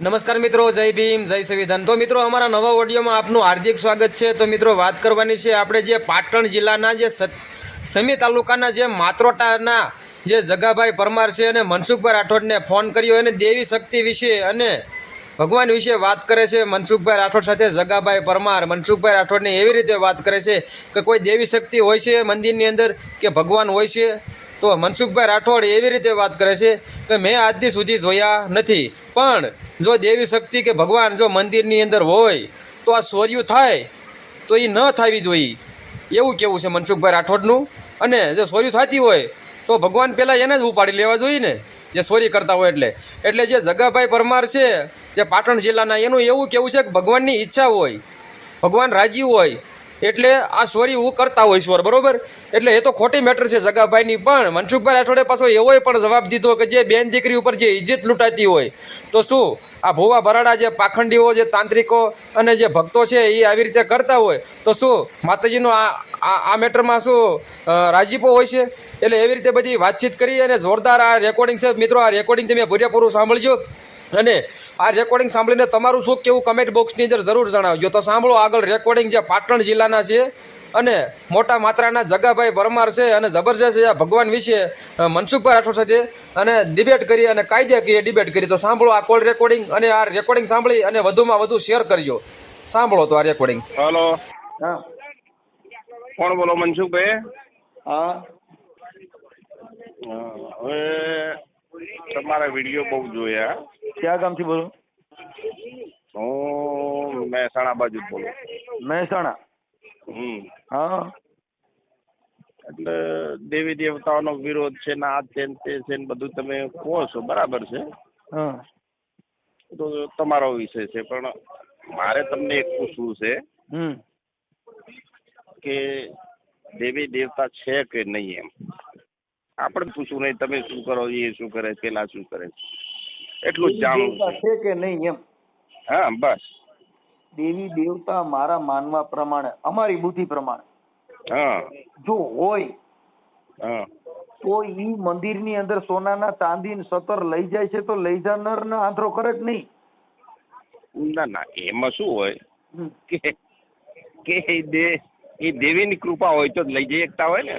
નમસ્કાર મિત્રો, જય ભીમ, જય સંવિધાન. તો મિત્રો, અમારા નવા ઓડિયોમાં આપનું હાર્દિક સ્વાગત છે. તો મિત્રો, વાત કરવાની છે આપણે જે પાટણ જિલ્લાના જે સમી તાલુકાના જે માત્રોટાના જે જગાભાઈ પરમાર છે અને મનસુખભાઈ રાઠોડને ફોન કર્યો અને દેવી શક્તિ વિશે અને ભગવાન વિશે વાત કરે છે. મનસુખભાઈ રાઠોડ સાથે જગાભાઈ પરમાર મનસુખભાઈ રાઠોડને એવી રીતે વાત કરે છે કે કોઈ દેવી શક્તિ હોય છે મંદિરની અંદર કે ભગવાન હોય છે. તો મનસુખભાઈ રાઠોડ એવી રીતે વાત કરે છે કે મેં આજ દી સુધી જોયા નથી, પણ જો દેવી શક્તિ કે ભગવાન જો મંદિરની અંદર હોય તો આ ચોર્યું થાય તો એ ન થવી જોઈએ એવું કેવું છે મનસુખભાઈ રાઠોડનું. અને જો ચોર્યું થતી હોય તો ભગવાન પહેલાં એને જ ઉપાડી લેવા જોઈએ ને, જે ચોરી કરતા હોય. એટલે જે જગાભાઈ પરમાર છે જે પાટણ જિલ્લાના, એનું એવું કેવું છે કે ભગવાનની ઈચ્છા હોય, ભગવાન રાજી હોય એટલે આ ચોરી હું કરતા હોય ઈશ્વર, બરોબર. એટલે એ તો ખોટી મેટર છે જગાભાઈની. પણ મનસુખભાઈ રાઠોડે પાછો એવોય પણ જવાબ દીધો કે જે બેન દીકરી ઉપર જે ઇજ્જત લૂંટાતી હોય તો શું આ ભોવા ભરાડા જે પાખંડીઓ જે તાંત્રિકો અને જે ભક્તો છે એ આવી રીતે કરતા હોય તો શું માતાજીનો આ મેટરમાં શું રાજીપો હોય છે? એટલે એવી રીતે બધી વાતચીત કરી અને જોરદાર આ રેકોર્ડિંગ છે મિત્રો. આ રેકોર્ડિંગ તમે પૂરેપૂરું સાંભળજો અને આ રેકોર્ડિંગ સાંભળીને તમારું શું કેવું કમેન્ટ બોક્સની અંદર જરૂર જણાવજો. તો સાંભળો આગળ રેકોર્ડિંગ જે પાટણ જિલ્લાના છે અને મોટા માત્રાના જગાભાઈ પરમાર છે અને જબરજસ્ત છે ભગવાન વિશે મનસુખભાઈ રાઠોડ સાથે અને ડિબેટ કરી અને કાયદાકીય ડિબેટ કરી. તો સાંભળો આ કોલ રેકોર્ડિંગ અને આ રેકોર્ડિંગ સાંભળી અને વધુમાં વધુ શેર કરજો. સાંભળો તો આ રેકોર્ડિંગ. હલો, હા કોણ બોલો? મનસુખભાઈ? હા હવે તમારા વિડીયો બહુ જોયા. ક્યાં ગામથી બોલો? હું મહેસાણા બાજુ જ બોલું. મહેસાણા. હા એટલે દેવી દેવતાઓનો વિરોધ છે ને આ છે ને તે છે ને બધું તમે કહો છો, બરાબર છે, હા તો તમારો વિષય છે. પણ મારે તમને એક પૂછવું છે કે દેવી દેવતા છે કે નહીં એમ. આપણે પૂછવું નહીં તમે શું કરો, એ શું કરે, પેલા શું કરે, એટલું જ જાણવું દેવતા છે. છે કે નહીં એમ. હા બસ. દેવી દેવતા મારા માનવા પ્રમાણે, અમારી બુદ્ધિ પ્રમાણે હા જો હોય હા તો ઈ મંદિરની અંદર સોનાના ચાંદી સતર લઈ જાય છે તો લઈ જનાર ના આંધળો કરે જ નહીં. ના ના, એમાં શું હોય હમ. કે એ દેવીની કૃપા હોય તો જ લઈ જઈ શકતા હોય ને.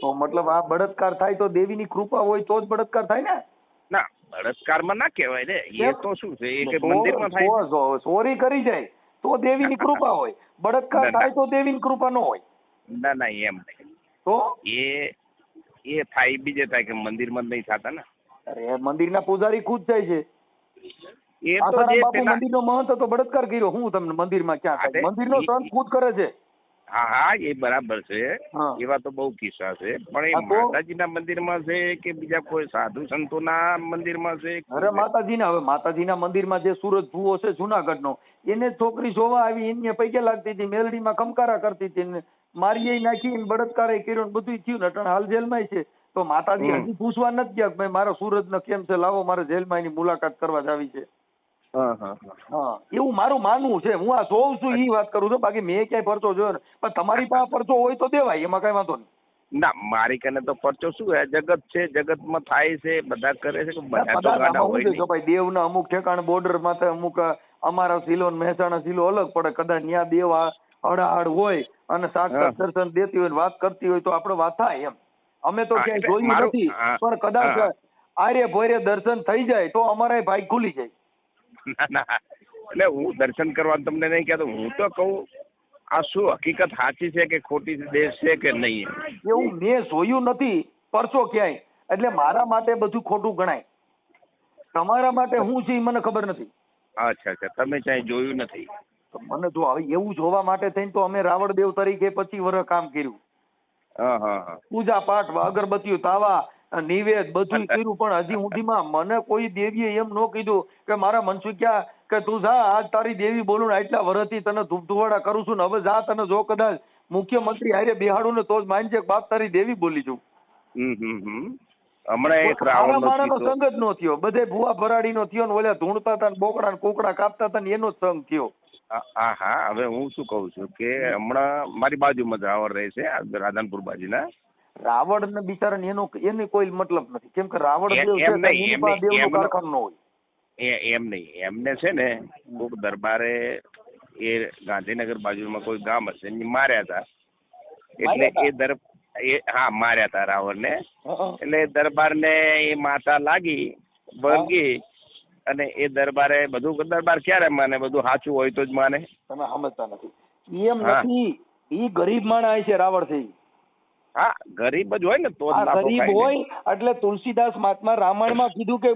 તો મતલબ આ બળાત્કાર થાય તો દેવીની કૃપા હોય તો જ બળાત્કાર થાય ને. ના, બળાત્કારમાં ના કહેવાય ને. એ કેમ? તો શું છે, એ કે મંદિરમાં થાય. ચોરી કરી જાય તો દેવીની કૃપા હોય, બળાત્કાર ના, ના. થાય તો દેવીની કૃપા ન હોય. ના ના, એમ નહીં. તો એ થાય બીજે થાય કે મંદિરમાં જ નહીં થતા ને. અરે મંદિરના પૂજારી ખુદ જાય છે. એ તો આસારામ જે બાપુ પેલા મંદિરનો મહંત હતો, બળાત્કાર કર્યો. હું તમને મંદિરમાં ક્યાં થાય? અરે, મંદિરનો સંત ખુદ કરે છે. હા હા, એ બરાબર છે. હા. એવા તો બહુ કિસ્સા છે. પણ એ હા તો? માતાજીના મંદિરમાં છે કે બીજા કોઈ સાધુ સંતોના મંદિરમાં છે? અરે માતાજીના મંદિરમાં જે સુરત ભુવો છે જુનાગઢનો, એને છોકરી જોવા આવી, એને પૈકે લાગતી હતી, મેલડીમાં ખમકારા કરતી હતી, ને મારીએ નાખી ને બળાત્કાર કર્યો ને બધું થયું ને અટાણે હાલ જેલમાં છે. તો માતાજી હજી પૂછવા નથી ગયા કે ભાઈ મારા સુરતનો કેમ છે, લાવો મારે જેલમાં એની મુલાકાત કરવા જ આવી છે. હા હા હા. હા, એવું મારું માનવું છે. હું આ જોઉં છું એ વાત કરું છું, બાકી મેં ક્યાંય પરચો જોયો ને. પણ તમારી પાસે પરચો હોય તો દેવાય, એમાં કઈ વાંધો નહીં. ના, મારી કને તો પરચો શું હે, જગત છે, જગતમાં થાય છે, બધા કરે છે, બધા તો પદાર્થ ગાડા આમાં હોય શું છે કે નહીં. ભાઈ દેવના અમુક ઠેકાણે બોર્ડર માથે અમુક અમારા જિલ્લો ને મહેસાણા જિલ્લો અલગ પડે, કદાચ ત્યાં દેવ હડાહડ હોય અને સાક્ષાત હા. દર્શન દેતી હોય ને વાત કરતી હોય તો આપણે વાત થાય એમ. અમે તો હા, ક્યાંય એટલે જોયું મારું- નથી, હા. પણ કદાચ હા. આર્ય ભોયરે દર્શન થઈ જાય તો અમારા ભાઈ ખુલી જાય. ના ના, એટલે હું દર્શન કરવાનું તમને નહીં કહેતો. હું તો કહું આ શું હકીકત સાચી છે કે ખોટી દેશ છે કે નહીં. એવું મેં જોયું નથી પરચો ક્યાંય, એટલે મારા માટે બધું ખોટું ગણાય. તમારા માટે હું છે એ મને ખબર નથી. અચ્છા અચ્છા, તમે ક્યાંય જોયું નથી. તો મને જો હવે એવું જોવા માટે થઈને તો અમે રાવણદેવ તરીકે 25 વર્ષ કામ કર્યું. હા હા હા. પૂજા પાઠ અગરબત્તીઓ તાવા નિવેદ બધું કર્યું, પણ હજી સુધીમાં મને કોઈ દેવીએ એમ ન કીધું કે મારા મનસુખ્યા કે તું જા આજ તારી દેવી બોલું ને આટલા વર્ષથી તને ધૂપધુવાડા કરું છું ને હવે જા, તને જો કદાચ મુખ્યમંત્રી હારે બેહાડું ને તો જ માનજે કે બાપ તારી દેવી બોલી છું. હમણાં એક મારા રાવણનો માણસનો કિસ્સો. સંગ જ નો થયો, બધે ભૂવા ભરાડીનો થયો ને ઓલા ધૂણતા હતા ને બોકડા ને કોકડા કાપતા હતા ને એનો જ સંગ થયો. હા હા, હવે હું શું કહું છું કે હમણાં મારી બાજુમાં જ રાવણ રહે છે, આ રાધનપુર બાજુના. રાવણ ને બિચારા એને કોઈ મતલબ નથી, કેમ કે રાવણ દેવ છે એમ નહીં, એની પાસે દેવનું એમનો- કારખાનું ન હોય. એમ નહીં, એમને છે ને કોક દરબારે એ ગાંધીનગર બાજુમાં કોઈ ગામ હશે એને માર્યા હતા, એટલે હા માર્યા હતા રાવણને. એટલે દરબારને એ માતા લાગી બળગી, અને એ દરબારે બધું, દરબાર ક્યારે માને, બધું સાચું હોય તો જ માને. તમે સમજતા નથી, એમ નથી. ઈ ગરીબ માણસ છે રાવણ છે. હા ગરીબ જ હોય ને તો જ લાફો ગરીબ ખાય ને. હોય એટલે તુલસીદાસ મહાત્મા રામાયણમાં કીધું કે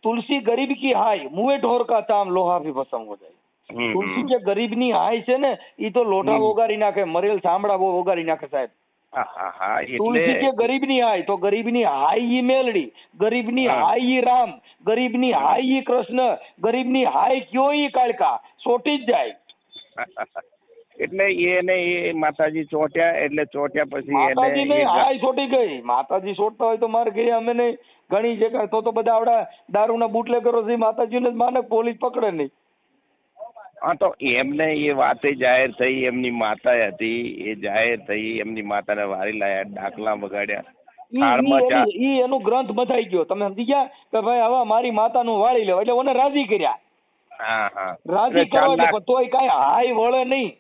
તુલસી ગરીબ કી હાય મુએ ઢોર કા ચામ લોહા ભી ભસમ હો જાય. તુલસી જે ગરીબ ની હાય છે ને ઈ તો લોઢા વગાડી નાખે, મરેલ ચામડા વગાડી નાખે સાહેબ. તુલસી કે ગરીબ ની હાય તો ગરીબ ની હાય ઈ મેલડી, ગરીબ ની હાય ઈ રામ, ગરીબ ની હાય ઈ કૃષ્ણ, ગરીબ ની હાય કયો ઈ કાળકા, સોટી જ જાય. એટલે એને એ માતાજી ચોટ્યા, એટલે ચોટ્યા પછી માતાજી ને હાય છોટી ગઈ. માતાજી છોડતા હોય તો મારે ઘરે અમે નહીં ઘણી જગ્યા તો બધા આવડા દારૂના બુટલેગરો છે માતાજીને જ માને, પોલીસ પકડે નહીં. હા તો એમને એ વાતે જાહેર થઈ, એમની માતા હતી એ જાહેર થઈ, એમની માતાને વારી લાયા, ડાકલા વગાડ્યા. ઈ એનું ગ્રંથ બધાઈ ગયો, તમે સમજી ગયા કે ભાઈ હવે મારી માતાનું વાળી લેવા, એટલે ઓને રાજી કર્યા. હા હા રાજી કરવા તોય કાંઈ હાય વળે નહીં.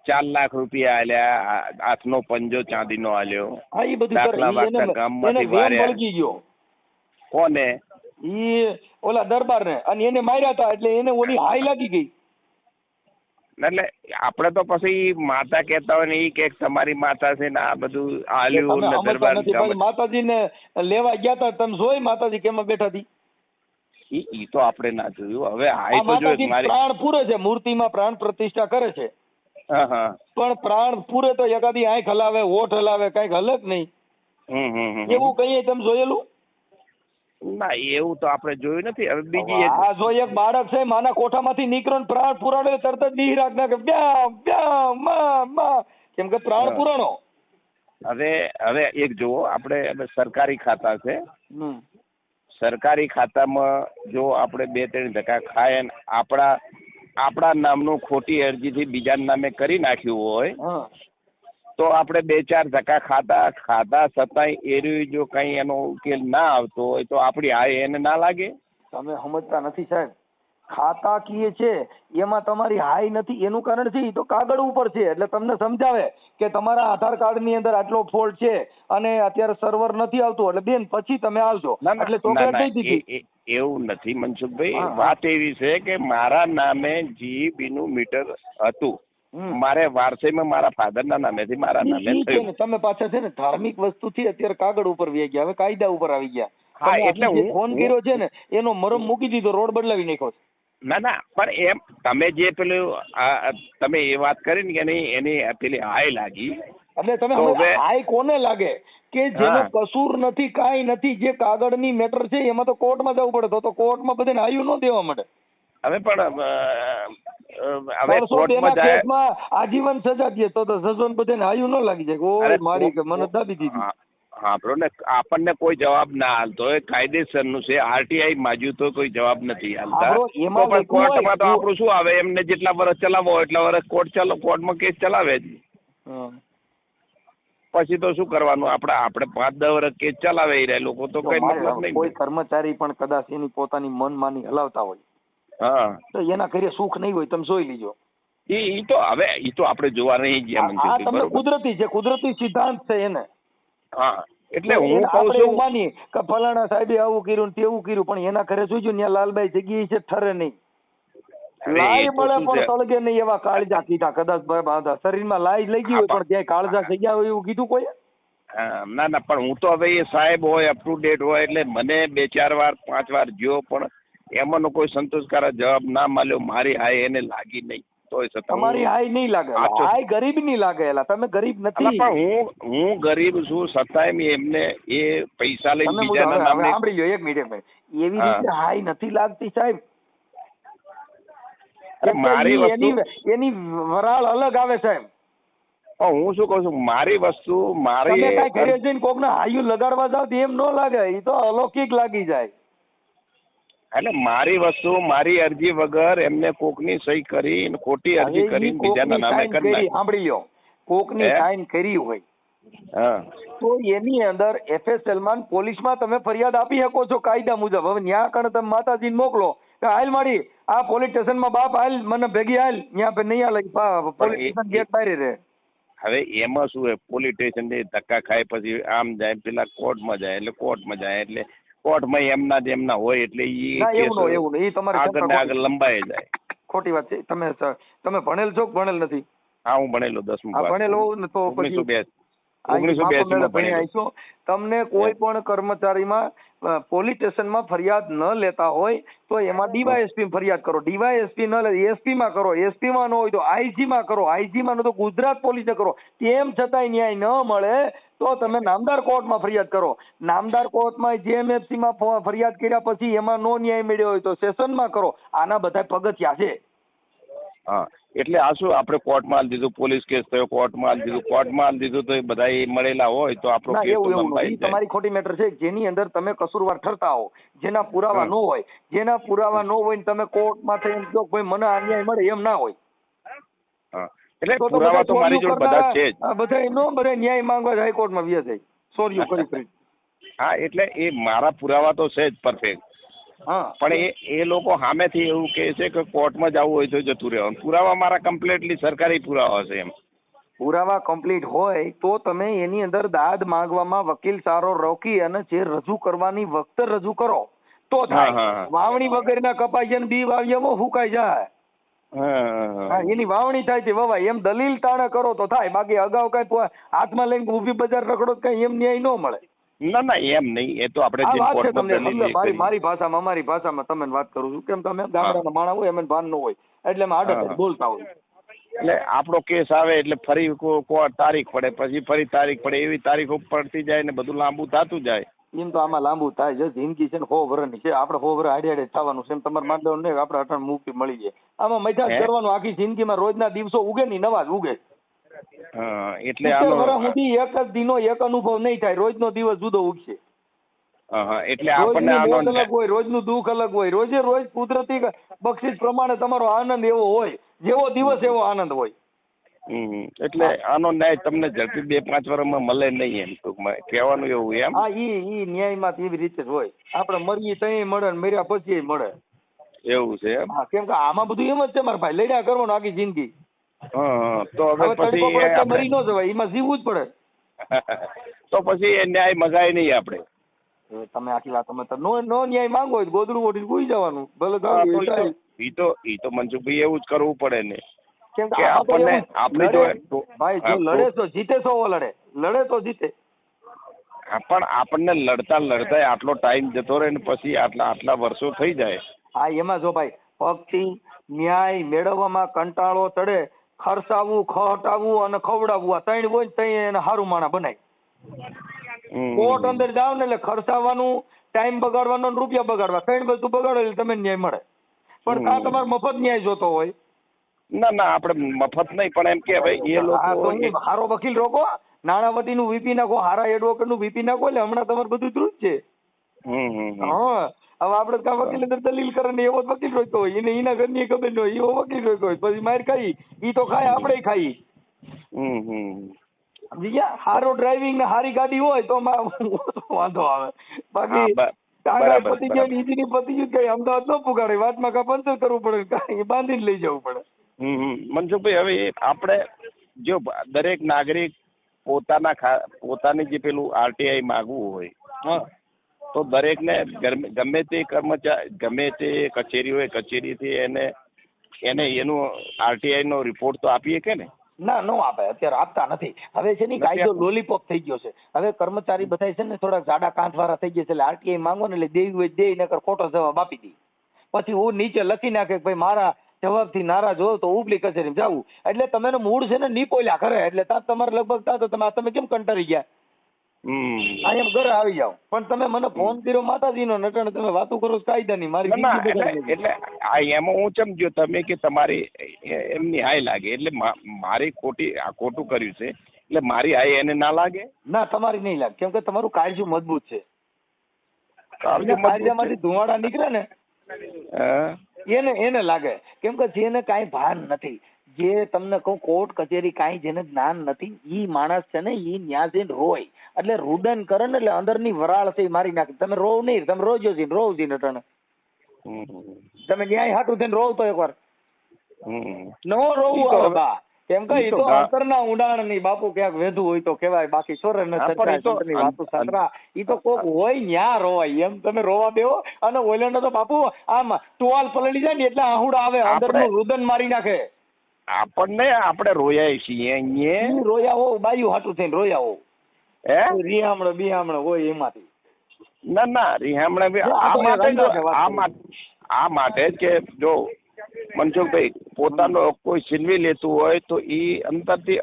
4 લાખ રૂપિયા આલ્યા, હાથનો પંજો ચાંદીનો આલ્યો. હા ઈ બધું ડાકલા વાગતા ગામમાંથી વાર્યા. વળગી ગયો કોને? ઈ ઓલા દરબારને, અને એને માર્યા હતા એટલે એને ઓલી હાય લાગી ગઈ. એટલે આપડે તો પછી માતા કેતા હોય ને, ઈ કે તમારી માતા છે ને આ બધું આલ્યું ને દરબાર. માતાજીને લેવા ગયા તા, તમે જોઈ માતાજી કેમાં બેઠા હતી? ઈ તો આપણે ના જોયું. હવે હાય તો જોયું, મારી પ્રાણ પૂરે છે, મૂર્તિમાં પ્રાણ પ્રતિષ્ઠા કરે છે. પણ પ્રાણ પૂરે તો એકાદી આંખ હલાવે, હોઠ હલાવે, કઈક હલે જ નહીં. એવું કહીએ તમે જોયેલું? ના એવું તો આપણે જોયું નથી. હવે બીજી આ જો એક બાળક છે માના કોઠામાંથી નીકળ્યો ને પ્રાણ પુરાણો તરત જ દી રાખ નાખે, કેમ કે પ્રાણ પુરાણો. હવે એક જુઓ, આપણે સરકારી ખાતા છે, સરકારી ખાતામાં જો આપણે 2-3 ધક્કા ખાય ને આપણા નામનું ખોટી અરજીથી બીજાના નામે કરી નાખ્યું હોય તો આપણે 2-4 ધક્કા ખાધા છતાંય એર્યું જો કઈ એનો ઉકેલ ના આવતો હોય તો આપણી હાય એને ના લાગે. તમે સમજતા નથી સાહેબ. ખાતાકીય છે એમાં તમારી હાય નથી, એનું કારણ છે એ તો કાગળ ઉપર છે. એટલે તમને સમજાવે કે તમારા આધાર કાર્ડ ની અંદર આટલો ફોલ્ટ છે અને અત્યારે સર્વર નથી આવતું, એટલે બેન પછી તમે આવજો. એટલે ચોકલેટ દઈ દીધી. એવું નથી મનસુખભાઈ, વાત એવી છે કે મારા નામે જીબી નું મીટર હતું, મારે વારસાઈમાં મારા ફાધર ના નામેથી મારા નામે થયું. તમે પાછા છે ને ધાર્મિક વસ્તુથી અત્યારે કાગળ ઉપર વી ગયા, હવે કાયદા ઉપર આવી ગયા. હા એટલે હું ફોન કર્યો છે ને એનો મરમ મૂકી દીધો, રોડ બદલાવી નાખ્યો. ના પણ એમ તમે જે પેલું તમે એ વાત કરી ને કે એની પેલી હાય લાગી, એટલે તમે હાય કોને લાગે કે જેનો કસૂર નથી, કાંઈ નથી, જે કાગળની મેટર છે એમાં તો કોર્ટમાં જવું પડે, તો કોર્ટમાં બધાને હાયું ન દેવા મળે. હવે પણ હવે કોર્ટમાં જાય આજીવન સજા દે તો સજોન બધાને હાયું ન લાગી જાય. ઓય મારી કે મને દાબી દીધી. હા બરો ને, આપણને કોઈ જવાબ ના હાલતો હોય, કાયદેસરનું છે, આરટીઆઈ માજ્યું તો કોઈ જવાબ નથી હાલતા. પણ કોર્ટમાં તો આપણું શું આવે, એમને જેટલા વર્ષ ચલાવો એટલા વર્ષ કોર્ટમાં કેસ ચલાવે જ. પછી તો શું કરવાનું, આપણે 5-10 વર્ષ કેસ ચલાવે એ લોકો તો કઈ મતલબ નહીં. કોઈ કર્મચારી પણ કદાચ એની પોતાની મનમાની હલાવતા હોય તો એના ઘરે સુખ નહીં હોય, તમે જોઈ લીજો. ઈ તો આપણે જોવા નહીં ગયા. તમને કુદરતી છે, કુદરતી સિદ્ધાંત છે એને. હા એટલે હું કહું છું માની કે ફલાણા સાહેબે આવું કર્યું તેવું કર્યું, પણ એના ઘરે જોઈજો ત્યાં લાલબાઈ જગ્યાએ છે ઠરે નહીં, લાઈ મળે પણ સળગે નહીં, એવા કાળજા કીધા. કદાચ શરીરમાં લાઈ લઈ ગઈ હોય પણ ત્યાં કાળજા જગ્યા હોય એવું કીધું કોઈ? ના પણ હું તો હવે એ સાહેબ હોય, અપ ટુ ડેટ હોય, એટલે મને 2-4 વાર 5 વાર જો પણ એમાંનો કોઈ સંતોષકારક જવાબ ના મળ્યો, મારી હાય એને લાગી નહીં. તમારી હાય નહીં લાગે, હાય ગરીબ નહીં લાગે. તમે ગરીબ નથી. પણ હું ગરીબ છું છતાંય એમને એ પૈસા લઈને બીજાના નામે. સાંભળી લો એક મિનિટ, એવી રીતે હાય નથી લાગતી સાહેબ. મારી વસ્તુ એની વરાળ અલગ આવે સાહેબ. હું શું કઉ છું, મારી વસ્તુ મારી કઈ ઘરે જઈને કોક ને હાયું લગાડવા જાવ તો એમ ન લાગે, એ તો અલૌકિક લાગી જાય. એટલે મારી વસ્તુ મારી અરજી વગર એમને કોકની સહી કરી ખોટી અરજી કરી બીજાના નામે કરી. સાંભળી લો, કોકની સાઈન કરી હોય હા તો એની અંદર FSL માં ને પોલીસમાં તમે ફરિયાદ આપી શકો છો કાયદા મુજબ. હવે ન્યા કણ તમે માતાજીને મોકલો કે હાલ મારી આ પોલીસ સ્ટેશનમાં બાપ હાલ મને ભેગી હાલ ન્યા નહીં હાલે પોલીસ સ્ટેશન ગેટ બહાર રહે. હવે એમાં શું હોય, પોલીસ સ્ટેશન ધક્કા ખાય પછી આમ જાય, પેલા કોર્ટમાં જાય એટલે કોર્ટમાં જાય એટલે કોર્ટમાં એમના હોય એટલે ના એવું નહીં, એ તમારી આગળ ને શંકા આગળ લંબાઈ જાય. ખોટી વાત છે. તમે ભણેલ છો કે ભણેલ નથી? હા હું ભણેલો 10મું આ ભણેલ હોવ ને તો પછી 1982 માં ભણેલો. તમને કોઈ પણ કર્મચારીમાં પોલીસ સ્ટેશનમાં ફરિયાદ ન લેતા હોય તો એમાં ડીવાયએસપી ફરિયાદ કરો. ડીવાયએસપી ન લે એસપી માં કરો. એસપી માં ન હોય તો આઈજી માં કરો. આઈજી માં ન તો ગુજરાત પોલીસને કરો. તેમ છતાંય ન્યાય ન મળે તો તમે નામદાર કોર્ટમાં ફરિયાદ કરો. નામદાર કોર્ટમાં JMFC માં ફરિયાદ કર્યા પછી એમાં નો ન્યાય મળ્યો હોય તો સેશનમાં કરો. આના બધા પગથિયા છે. હા એટલે આ શું આપણે કોર્ટમાં હાલ દીધું, પોલીસ કેસ થયો કોર્ટમાં હાલ દીધું, કોર્ટમાં હાલ દીધું તો એ બધા મળેલા હોય તો આપણો ના કેસ એવું તો એવું લંબાઈ નહીં. જાય. તમારી ખોટી મેટર છે જેની અંદર તમે કસૂરવાર ઠરતા હો, જેના પુરાવા ન હોય, જેના પુરાવા ન હોય ને તમે કોર્ટમાં થઈને કહો ભાઈ મને અન્યાય મળે, એમ ના હોય. હા એટલે તો પુરાવા તો મારી જોડે બધા છે જ. બધા ન્યાય માંગવા હાઈકોર્ટમાં વ્યા જાય સોર્યું કરી. હા એટલે એ મારા પુરાવા તો છે જ પરફેક્ટ. હા પણ એ લોકો સામેથી એવું કહે છે કે કોર્ટમાં જવું હોય તો જતું રહેવાનું. પુરાવા મારા કમ્પ્લીટલી સરકારી પુરાવા છે એમ. પુરાવા કમ્પ્લીટ હોય તો તમે એની અંદર દાદ માંગવામાં વકીલ સારો રોકી અને જે રજૂ કરવાની વખતે રજૂ કરો તો થાય. હા. વાવણી વગરના કપાઈ જાય ને બી વાવ્યામાં ફૂંકાઈ જાય. હા એની વાવણી થાય છે વવાય એમ દલીલ તાણે કરો તો થાય. બાકી અગાઉ કઈ હાથમાં લઈને ઊભી બજાર રખડો કઈ એમ ન્યાય ન મળે. ના એમ નહીં, એ તો આપણે આ જે વાત છે કોર્ટમાં તમને દલીલ કરી. મારી ભાષામાં અમારી ભાષામાં તમને વાત કરું છું. કેમ તમે ગામડાના માણસ હોય એમ ભાન ન હોય એટલે અમે આડે બોલતા હોય. એટલે આપણો કેસ આવે એટલે ફરી તારીખ પડે, પછી ફરી તારીખ પડે, એવી તારીખો પડતી જાય ને બધું લાંબુ થતું જાય. એમ તો આમાં લાંબુ થાય છે. જિંદગી છે ને 100 વર્ષની છે. આપણે 100 વર્ષ આડે થવાનું છે. તમારે માનવાનું નહીં આપણે અટાણ મુક્તિ મળી જાય. આમાં મજાક કરવાનું આખી જિંદગીમાં રોજના દિવસો ઉગે ની નવા જ ઉગે. એટલે 70 વર્ષ સુધી એક જ દિનો એક અનુભવ નહીં થાય. રોજનો દિવસ જુદો ઉગશે. એટલે આપણને આનો અલગ હોય, રોજનું દુઃખ અલગ હોય. રોજે રોજ કુદરતી બક્ષિસ પ્રમાણે તમારો આનંદ એવો હોય, જેવો દિવસ એવો આનંદ હોય. એટલે આનો ન્યાય તમને ઝડપી 2-5 વર્ષમાં મળે નહીં એમ ટૂંકમાં કહેવાનું એવું એમ. હા ઈ ન્યાયમાં એવી રીતે જ હોય. આપણે મરીએ તઈ મળે ને મર્યા પછી મળે એવું છે એમ. હા કેમ કે આમાં બધું એમ જ છે મારા ભાઈ, લડ્યા કરવાનું આખી જિંદગી. તો હવે પછી મરી ન જવાય, એમાં જીવવું જ પડે. તો પછી એ ન્યાય મગાય નહીં આપણે. તમે આટલી વાત તમે નો ન્યાય માંગો હોય ગોદડું ઓઢીને સૂઈ જવાનું ભલે. ઈ તો મનસુખભાઈ એવું જ કરવું પડે ને. કેમ કે આપણને આપણી જો ભાઈ જો લડે તો જીતે, સો લડે તો જીતે. પણ આપણને લડતા આટલો ટાઈમ જતો રહે ને પછી આટલા વર્ષો થઈ જાય. હા એમાં જો ભાઈ પગથી ન્યાય મેળવવામાં કંટાળો ચડે, ખર્ચાવવું, ખહટાવવું અને ખવડાવવું આ 3 હોય તઈ એને હારું માણા બનાય. કોર્ટ અંદર જાવ ને એટલે ખર્ચાવવાનું, ટાઈમ બગાડવાનો, રૂપિયા બગાડવા, 3 વસ્તુ બગાડો એટલે તમે ન્યાય મળે. પણ કા તમારે મફત ન્યાય જોતો હોય? ના આપણે મફત નહીં, પણ એમ કે ભાઈ એ લોકો હારો વકીલ રોકો, નાણાવટીનું વીપી નાખો, હારા એડવોકેટનું વીપી નાખો એટલે હમણાં તમારે બધું ધ્રુજ છે. હા હવે આપણે કા વકીલ અંદર દલીલ કરે ને એવો જ વકીલ રોકતો હોય, એને એના ઘરની ખબર ન હોય, એવો વકીલ રોકતો હોય, પછી માર ખાઈ ઈ તો ખાય, આપણે ખાઈ. હારો ડ્રાઇવિંગ ને હારી ગાડી હોય તો વાંધો આવે. બાકી પતિ ગયો ઈજીની પતિ ગયું કઈ અમદાવાદ ન પુગાડે, વાતમાં કા પંચર કરવું પડે, કઈ બાંધીને લઈ જવું પડે. મનસુખભાઈ હવે આપણે જો દરેક નાગરિક પોતાની જે પેલું RTI માગવું હોય તો દરેકને ગમે તે કર્મચારી ગમે તે કચેરી હોય કચેરીથી એને એનું RTI નો રિપોર્ટ તો આપીએ કે ને? ના નો આપે, અત્યારે આપતા નથી. હવે છે ને કાયદો લોલીપોપ થઈ ગયો છે. હવે કર્મચારી બધા છે ને થોડાક જાડા કાંઠ વાળા થઈ ગયા છે. એટલે RTI માંગો ને એટલે દેવી હોય દે, નકર ખોટો જવાબ આપી દે. પછી હું નીચે લખી નાખે ભાઈ મારા જવાબથી નારાજ હો તો ઉપલી કચેરીમાં જવું. એટલે તમે મૂળ છે ને નીપોલ્યા કરે એટલે તમારે લગભગ તો તમે કેમ કંટાળી ગયા એમ ઘરે આવી જાવ. પણ તમે મને ફોન કર્યો માતાજીનો નટણ તમે વાતો કરો કાયદાની મારી એટલે એમાં હું સમજ્યો તમે કે તમારી એમની હાય લાગે એટલે મારી ખોટું કર્યું છે એટલે મારી હાય એને ના લાગે? ના તમારી નહીં લાગે, કેમ કે તમારું કાળજું મજબૂત છે. કાળજામાંથી ધુવાડા નીકળે ને એને લાગે, કેમ કે જેને કાંઈ ભાન નથી, જે તમને કહું કોર્ટ કચેરી કાંઈ જેને જ્ઞાન નથી ઈ માણસ છે ને ઈ ન્યા જઈને રોય એટલે રુદન કરે ને એટલે અંદરની વરાળ થી મારી નાખે. તમે રોવ નહીં, તમે રોજો જઈને રોવ જઈને અટાણે તમે ન્યાય હાટું થઈને રોવ તો એકવાર નો રોવું આવે બા. કેમ કે ઈ તો અંતરના ઊંડાણ ની બાપુ ક્યાંક વેધું હોય તો કહેવાય, બાકી સોરે ન સરકારની વાતો સાતરા ઈ તો કોક હોય ન્યા રોવાય એમ. તમે રોવા દેવો અને ઓલેનો તો બાપુ આમ ટુવાલ પલળી જાય ને એટલે આહુડા આવે, અંદરનું રુદન મારી નાખે. આપણને આપણે રોયા છીએ અહીંયા રોયા હો બાયું હાટું થઈને રોયા હો હે રિહામણો બિહામણો હોય એમાંથી. ના રીહામણે બી આ માટે જો આ માટે કે જો મનસુખભાઈ પોતાનો કોઈ છીનવી લેતું હોય તો ઈ અંતરથી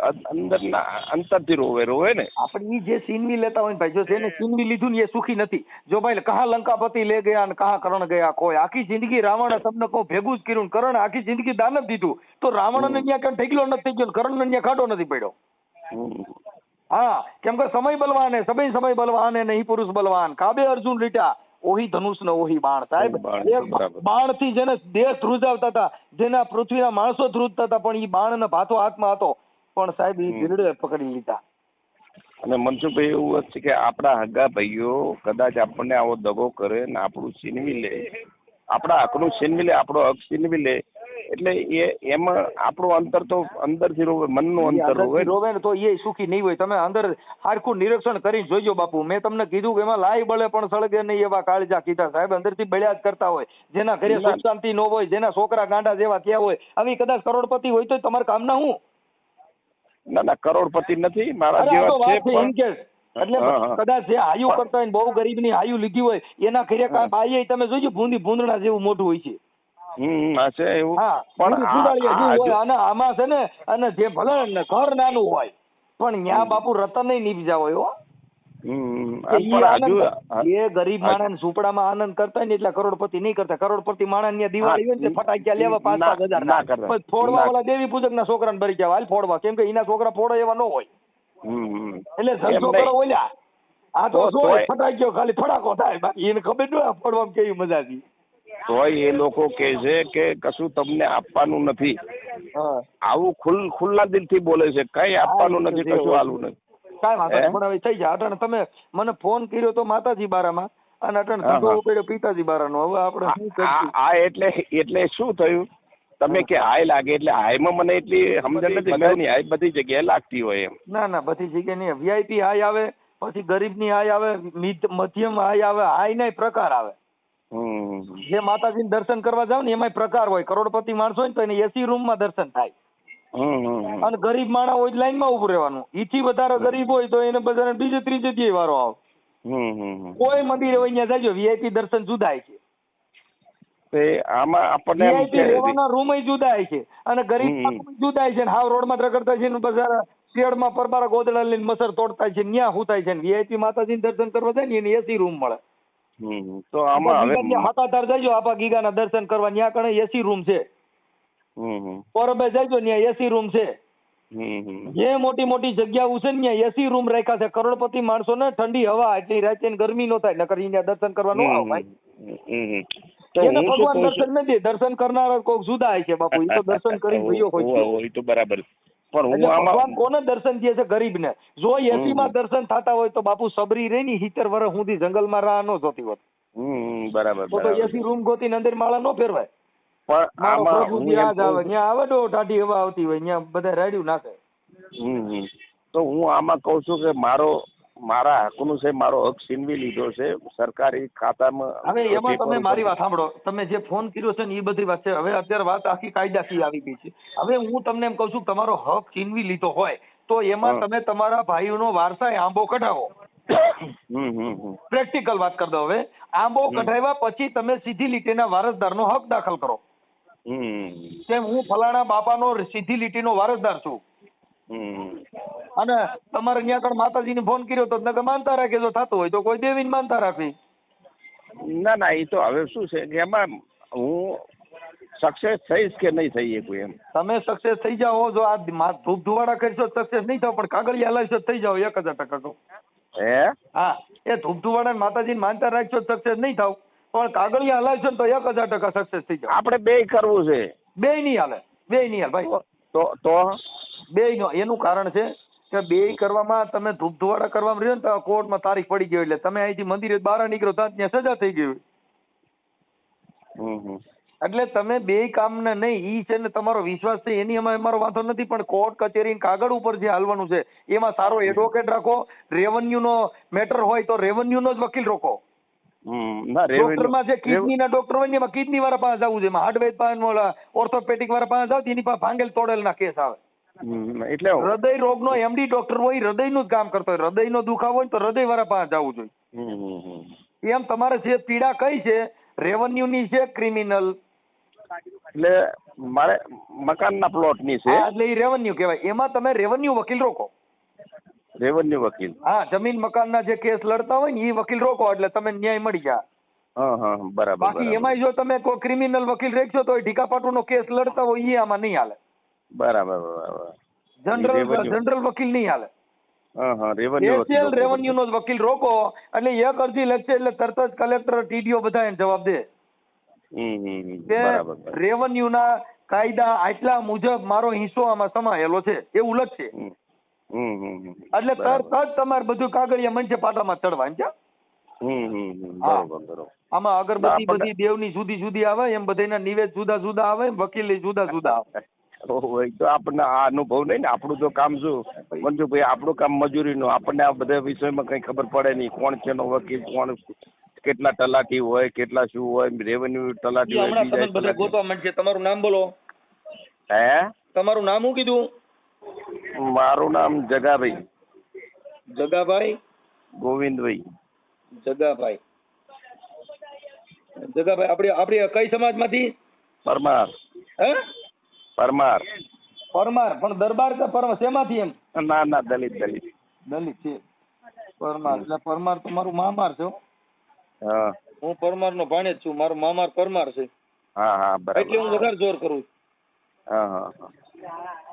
રોવે ને. આપણે ઈ જે છીનવી લેતા હોય ને ભાઈ, જો જેને છીનવી લીધું ને એ સુખી નથી. જો ભાઈ કહા લંકાપતિ લે ગયા ને કહા કરણ ગયા, કોઈ આખી જિંદગી રાવણે તમને કહું ભેગું જ કર્યું, કરણ આખી જિંદગી દાન જ દીધું, તો રાવણને ત્યાં કઈ ઢેકલો નથી થઈ ગયો, કરણ ને ખાટો નથી પડ્યો. हाँ केम के समय बलवान है, सभी समय बलवान है, नहीं पुरुष बलवान. काबे अर्जुन રીટા ઓહી ધનુષ ને ઓહી બાણ. સાહેબ બાણ થી જેને દેહ ધ્રુજાવતા હતા, જેના પૃથ્વીના માણસો ધ્રુજતા હતા, પણ ઈ બાણ ને ભાતો હાથમાં હતો, પણ સાહેબ ઈ ભીડે પકડી લીધા. અને મનસુખભાઈ એવું છે કે આપણા હગા ભાઈઓ કદાચ આપણને આવો દગો કરે ને આપણું છીનવી લે, આપણા હકનું છીનવી લે, આપણો હક છીનવી લે, એટલે એમાં આપણું અંતર તો અંદરથી રોવે, મનનું અંતર રોવે ને તો એ સુખી નહીં હોય. તમે અંદર હારખું નિરીક્ષણ કરીને જોઈજો બાપુ. મેં તમને કીધું એમાં લાઈ બળે પણ સળગે નહીં એવા કાળજા કીધા. સાહેબ અંદરથી બળ્યા જ કરતા હોય, જેના ઘરે સુખ શાંતિ ન હોય, જેના છોકરા ગાંડા જેવા ત્યાં હોય, આવી કદાચ કરોડપતિ હોય તો તમારા કામના હું? ના કરોડપતિ નથી, મારા જેવા છે. એટલે કદાચ જે હાયું કરતા હોય, બહુ ગરીબની હાયું લીધી હોય, એના ઘરે કાંઈ બાઈએ તમે જોજો ભૂંદડા જેવું મોઢું હોય છે. આમાં છે ને, અને જે ભલે ઘર નાનું હોય પણ ન્યા બાપુ રતન નહીં નીપજા હોય. એ ગરીબ માણસ ઝૂંપડામાં આનંદ કરતા ને એટલે કરોડપતિ નહીં કરતા. કરોડપતિ માણસ ની દિવાળી હોય ને ફટાક્યા લેવા 5,000 ફોડવા વાળા દેવી પૂજક ના છોકરાને ભરી જાય હાલ ફોડવા, કેમ કે એના છોકરા ફોડો એવા ન હોય. એટલે છોકરો ઓલ્યા આ તો ફટાક્યો ખાલી ફટાકો થાય, બાકી એને ખબર ન હોય ફોડવામાં કેવી મજા હતી. તોય એ લોકો કે છે કે કશું તમને આપવાનું નથી, આવું ખુલ્લા દિલથી બોલે છે, કઈ આપવાનું નથી, કશું આલું નથી. કાંઈ વાંધો પણ હવે થઈ જાય. અટણ તમે મને ફોન કર્યો તો માતાજી બારામાં, અને અટણ ધંધો ઉપાડ્યો પિતાજી બારાનો. હવે આપણે શું કરશું? આ એટલે શું થયું, તમે કે હાય લાગે એટલે હાયમાં મને એટલી સમજણ નથી. મેં હાય બધી જગ્યાએ લાગતી હોય એમ. ના બધી જગ્યાએ નહીં. વીઆઈપી હાય આવે, પછી ગરીબની હાય આવે, મધ્યમ હાય આવે, હાય ના પ્રકાર આવે. જે માતાજીને દર્શન કરવા જાવ ને એમાં પ્રકાર હોય. કરોડપતિ માણસ હોય ને તો એને એસી રૂમમાં દર્શન થાય, અને ગરીબ માણસ હોય લાઈનમાં ઉભું રહેવાનું. ઈથી વધારે ગરીબ હોય તો એને બધા બીજે ત્રીજે દી વારો આવે. કોઈ મંદિર હોય ત્યાં જાજો, વીઆઈપી દર્શન જુદાય છે. આમાં આપણને વીઆઈપી રહેવાના રૂમ જુદાય છે, અને ગરીબ જુદાય છે. હાવ રોડમાં રખડતા છે ને બધા શેડમાં પરબારા ગોદડા લઈને મસર તોડતા છે, ન્યા હુતાય છે. વીઆઈપી માતાજીને દર્શન કરવા જાય ને એને એસી રૂમ મળે. તો આમાં હવે હાકાતાર જજો આપા ગીગાના દર્શન કરવા, ન્યા કણે એસી રૂમ છે. પોરબે જજો ન્યા એસી રૂમ છે. જે મોટી મોટી જગ્યાઓ છે ને ત્યાં એસી રૂમ રાખ્યા છે. કરોડપતિ માણસો ને ઠંડી હવા એટલી રાતે ગરમી નો થાય, નકર અહીંયા દર્શન કરવા નો આવે ભાઈ. એને ભગવાન દર્શન નથી, દર્શન કરનાર કોઈક જુદા છે બાપુ. એ તો દર્શન કરી ગયો હોય તો બરાબર, પણ ભગવાન કોને દર્શન દે છે? ગરીબ ને. જો એસી માં દર્શન થતા હોય તો બાપુ સબરી રહી ની 70 વર્ષ સુધી જંગલમાં રાહ નો જોતી હોત. બરાબર. તો એસી રૂમ ગોતીને અંદર માળા નો ફેરવાય. પણ આમાં ત્યાં આવે તો ટાઢી હવા આવતી હોય, ત્યાં બધા રાડ્યું નાખે. તો હું આમાં કઉ છું કે મારા હકનું છે, મારો હક છીનવી લીધો છે સરકારી ખાતામાં. હવે એમાં તમે મારી વાત સાંભળો, તમે જે ફોન કર્યો છે ને એ બધી વાત છે. હવે અત્યારે વાત આખી કાયદાકીય આવી ગઈ છે. હવે હું તમને એમ કઉ છું, તમારો હક છીનવી લીધો હોય તો એમાં તમે તમારા ભાઈઓનો વારસાઈ આંબો કઢાવો. પ્રેક્ટિકલ વાત કરી દો. હવે આંબો કઢાવ્યા પછી તમે સીધી લીટીના વારસદારનો હક દાખલ કરો. કેમ હું ફલાણા બાપાનો સીધી લીટીનો વારસદાર છું, અને તમારે ત્યાં કણ માતાજીને ફોન કર્યો તો નકર માનતા રાખે, જો થતું હોય તો કોઈ દેવીને માનતા રાખવી. ના એ તો હવે શું છે કે એમાં હું સક્સેસ થઈશ કે નહીં થઈ કોઈ એમ. તમે સક્સેસ થઈ જાઓ, જો આ ધૂપ ધુવાડા કરશો સક્સેસ નહીં થાવ, પણ કાગળિયા હલાવશો થઈ જાઓ 1000% કહું. હા, એ ધૂપ ધુવાડા માતાજીને માનતા રાખશો સક્સેસ નહીં થાવ, પણ કાગળિયા હલાવશો તો 1000% સક્સેસ થઈ જાવ. આપણે બે કરવું છે. બે નહીં હાલે ભાઈ. તો બેયનો એનું કારણ છે કે બેય કરવામાં તમે ધૂપધુવાડા કરવામાં રહ્યો ને તો કોર્ટમાં તારીખ પડી ગઈ એટલે તમે અહીંથી મંદિરે બહાર નીકળો ત્યાં સજા થઈ ગઈ. એટલે તમે બેય કામને નહીં, ઈ છે ને તમારો વિશ્વાસ છે એની અમારો વાંધો નથી, પણ કોર્ટ કચેરી કાગળ ઉપર જે હાલવાનું છે એમાં સારો એડવોકેટ રાખો. રેવન્યુ નો મેટર હોય તો રેવન્યુ નો જ વકીલ રોકો. ડોક્ટરમાં જે કિડનીના ડોક્ટર હોય ને એમાં કિડની વાળા પાસે જવું છે, એમાં હાર્ડવેર પાસે ઓર્થોપેડિક વાળા પાસે જાવ એની પાસે ભાંગેલ તોડેલના કેસ આવે. એટલે હૃદય રોગનો એમડી ડોક્ટર હોય હૃદયનું જ કામ કરતો હોય, હૃદયનો દુખાવો હોય તો હૃદય વાળા પાસે જવું જોઈએ. એમ તમારે જે પીડા કઈ છે રેવન્યુ ની છે ક્રિમિનલ, એટલે મારે મકાનના પ્લોટની છે એટલે એ રેવન્યુ કહેવાય. એમાં તમે રેવન્યુ વકીલ રોકો. રેવન્યુ વકીલ, હા, જમીન મકાનના જે કેસ લડતા હોય ને એ વકીલ રોકો એટલે તમે ન્યાય મળી જાય. હા બરાબર. બાકી એમાં જો તમે કોઈ ક્રિમિનલ વકીલ રેખશો તો ઢીકાપાટુનો કેસ લડતા હોય એ આમાં નહીં હાલે. બરાબર. જનરલ વકીલ નહીં હાલે. રેવન્યુ નો જ વકીલ રોકો એટલે એક અરજી લખશે એટલે તરત જ કલેક્ટર ટીડીઓ બધા એને જવાબ દે કે રેવન્યુ ના કાયદા આટલા મુજબ મારો હિસ્સો આમાં સમાયેલો છે એવું લખશે. એટલે તરત જ તમારે બધું કાગળિયા મંચે પાટામાં ચડવા છે. આમાં અગરબત્તી બધી દેવની જુદી જુદી આવે એમ બધાના નિવેદ જુદા જુદા આવે, વકીલ જુદા જુદા આવે. તો આપણને આ અનુભવ નહીં ને, આપણું તો કામ શું મંજુભાઈ, આપણું કામ મજૂરીનું, આપણને આ બધા વિષયમાં કઈ ખબર પડે નહીં. કોણ છે નો વકીલ, કોણ કેટલા તલાટી હોય, કેટલા શું હોય, રેવન્યુ તલાટી હોય. બધા ગોતવા માંડશે. તમારું નામ બોલો. હે, તમારું નામ શું કીધું? મારું નામ જગાભાઈ. જગાભાઈ ગોવિંદભાઈ. જગાભાઈ આપણી કઈ સમાજમાંથી? પરમાર. હે, પરમાર. પરમાર પણ દરબાર કે પરમાર શેમાંથી? એમ ના દલિત છે. પરમાર એટલે પરમાર તમારું મામાર છે. હા, હું પરમાર નો ભાણેજ છું, મારો મામાર પરમાર છે. હા બરાબર. એટલે હું વધારે જોર કરું. હા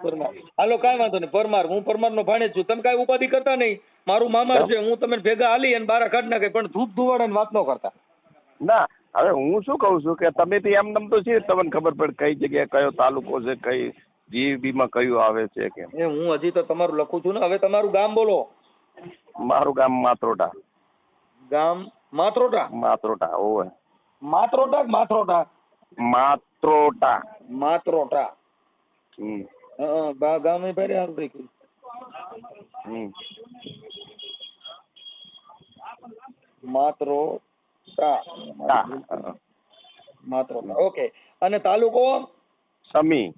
પરમાર, હાલો કાંઈ વાંધો નહીં. પરમાર, હું પરમાર નો ભાણેજ છું. તમે કાંઈ ઉપાધિ કરતા નહીં, મારું મામાર છે. હું તમે ભેગા હાલી અને બારા કાઢ નાખે, પણ ધૂપ ધુવાડાની વાત ન કરતા. ના, હવે હું શું કહું છું કે તમે તો એમ નમ તો છે, તમને ખબર પડે કઈ જગ્યાએ કયો તાલુકો છે, કઈ જીબી માં કયું આવે છે કે. હું હજી તો તમારું લખું છું ને. હવે તમારું ગામ બોલો. મારું ગામ માત્રોટા. ગામ માત્રોટા? માત્રોટા ઓય. માત્રોટા કે માથરોટા? માત્રોટા. માત્રોટા. ગામ એ ભાઈ સારું રાખ્યું. માત્રોટા. માત્રોટા, ઓકે. અને તાલુકો? સમી.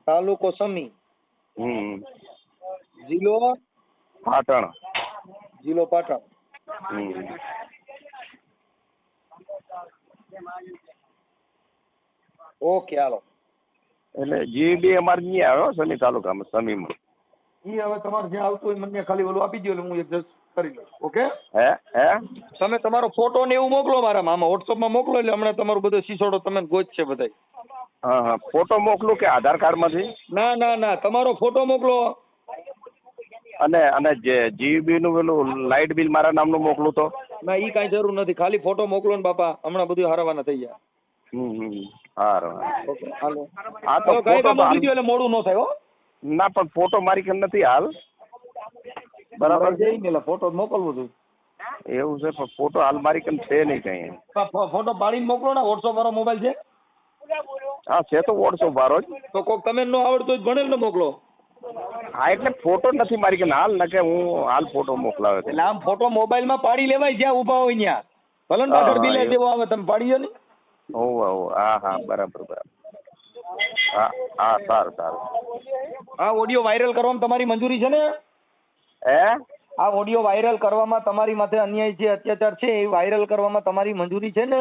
તાલુકો સમી. જિલ્લો? પાટણ. જિલ્લો પાટણ. ઓકે, હાલો. એટલે જીબી અમારે નહીં આવ્યો સમી તાલુકામાં, સમીમાં. ઈ હવે તમારે જે આવતું હોય મને ખાલી ઓલું આપી દો એટલે હું એડજસ્ટ કરી લઉં. ઓકે, હે તમે તમારો ફોટો ને એવું મોકલો મારા મામા, વોટ્સઅપમાં મોકલો એટલે હમણાં તમારું બધું સિસોડો તમે ગોતશે બધા. હા, ફોટો મોકલું કે આધાર કાર્ડ માંથી? ના, તમારો ફોટો મોકલો. અને જે જીબી નું પેલું લાઇટ બિલ મારા નામનું મોકલું તો? ના, ઈ કાંઈ જરૂર નથી, ખાલી ફોટો મોકલો ને બાપા, હમણાં બધું હારવાના થઈ જાય. હારું. ઓકે, હાલો. હા તો કઈ કામ મૂકી દો એટલે મોડું ન થાય. હો ના, પણ ફોટો મારી કન નથી હાલ. બરાબર છે ને, ફોટો મોકલવો જોઈએ. એવું છે, પણ ફોટો હાલ મારી કન છે નહીં કઈ. ફોટો પાડીને મોકલો ને. વોટ્સઅપ વાળો મોબાઈલ છે? હા છે તો વોટ્સઅપ વાળો જ. તો કોક તમે ન આવડતો ભણેલ ને મોકલો. હા, એટલે ફોટો નથી મારી કન હાલ, ન કે હું હાલ ફોટો મોકલાવે. એટલે આમ ફોટો મોબાઈલ માં પાડી લેવાય જ્યાં ઉભા હોય ત્યાં. ભલે ને પાછળ બિલે જેવો આવે તમે પાડી દો ને. હા બરાબર. હા સારું. આ ઓડિયો વાયરલ કરવામાં તમારી મંજૂરી છે ને? હે, આ ઓડિયો વાયરલ કરવામાં તમારી માથે અન્યાય છે, અત્યાચાર છે, એ વાયરલ કરવામાં તમારી મંજૂરી છે ને?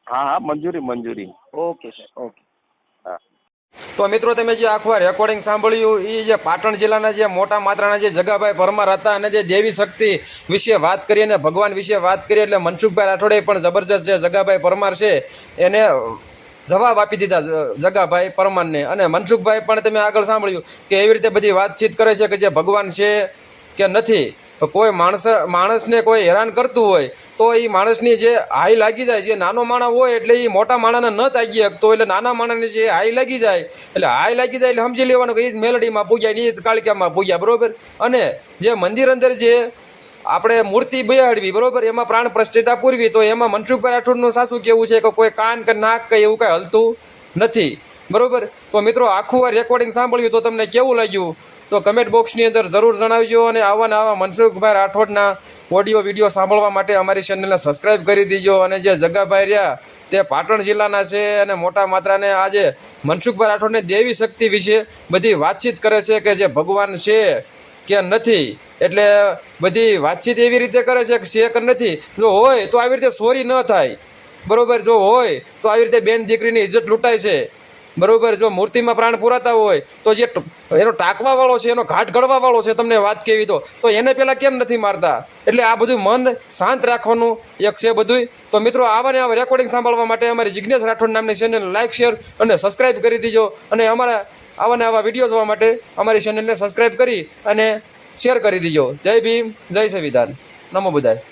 હા મંજૂરી. Okay sir, okay. તો મિત્રો તમે જે આખું રેકોર્ડિંગ સાંભળ્યું એ જે પાટણ જિલ્લાના જે મોટા માત્રાના જે જગાભાઈ પરમાર હતા અને જે દેવી શક્તિ વિશે વાત કરી અને ભગવાન વિશે વાત કરી, એટલે મનસુખભાઈ રાઠોડે પણ જબરજસ્ત જે જગાભાઈ પરમાર છે એને જવાબ આપી દીધા જગાભાઈ પરમારને. અને મનસુખભાઈ પણ તમે આગળ સાંભળ્યું કે એવી રીતે બધી વાતચીત કરે છે કે જે ભગવાન છે કે નથી, તો કોઈ માણસને કોઈ હેરાન કરતું હોય તો એ માણસની જે હાઈ લાગી જાય, જે નાનો માણસ હોય એટલે એ મોટા માણસને ન તાકી શકતો, એટલે નાના માણસની જે હાઈ લાગી જાય એટલે સમજી લેવાનું કે એ જ મેલડીમાં પૂગ્યા ને એ જ કાળિકામાં પૂગ્યા, બરોબર. અને જે મંદિર અંદર જે આપણે મૂર્તિ બેહાડવી, બરોબર, એમાં પ્રાણ પ્રતિષ્ઠા પૂરવી, તો એમાં મનસુખભાઈ રાઠોડનું સાચું કેવું છે કે કોઈ કાન કે નાક કે એવું કાંઈ હલતું નથી, બરોબર. તો મિત્રો આખું આ રેકોર્ડિંગ સાંભળ્યું તો તમને કેવું લાગ્યું તો કમેન્ટ બોક્સની અંદર જરૂર જણાવજો. અને આવા મનસુખભાઈ રાઠોડના ઓડિયો વિડીયો સાંભળવા માટે અમારી ચેનલને સબસ્ક્રાઈબ કરી દીજો. અને જે જગાભાઈ રહ્યા તે પાટણ જિલ્લાના છે અને મોટા માત્રાને આજે મનસુખભાઈ રાઠોડને દેવી શક્તિ વિશે બધી વાતચીત કરે છે કે જે ભગવાન છે કે નથી, એટલે બધી વાતચીત એવી રીતે કરે છે કે નથી. જો હોય તો આવી રીતે ચોરી ન થાય, બરોબર. જો હોય તો આવી રીતે બેન દીકરીની ઇજ્જત લૂંટાય છે, બરોબર. જો મૂર્તિમાં પ્રાણ પુરાતા હોય તો જે એનો ટાંકવાવાળો છે, એનો ઘાટ ઘડવાવાળો છે, તમને વાત કેવી તો એને પહેલાં કેમ નથી મારતા? એટલે આ બધું મન શાંત રાખવાનું એક છે બધું. તો મિત્રો આવા ને આવા રેકોર્ડિંગ સાંભળવા માટે અમારી જિજ્ઞેશ રાઠોડ નામની ચેનલને લાઇક, શેર અને સબસ્ક્રાઈબ કરી દીજો. અને અમારા આવા ને આવા વિડીયો જોવા માટે અમારી ચેનલને સબસ્ક્રાઈબ કરી અને શેર કરી દીજો. જય ભીમ, જય સંવિધાન, નમો બધાય.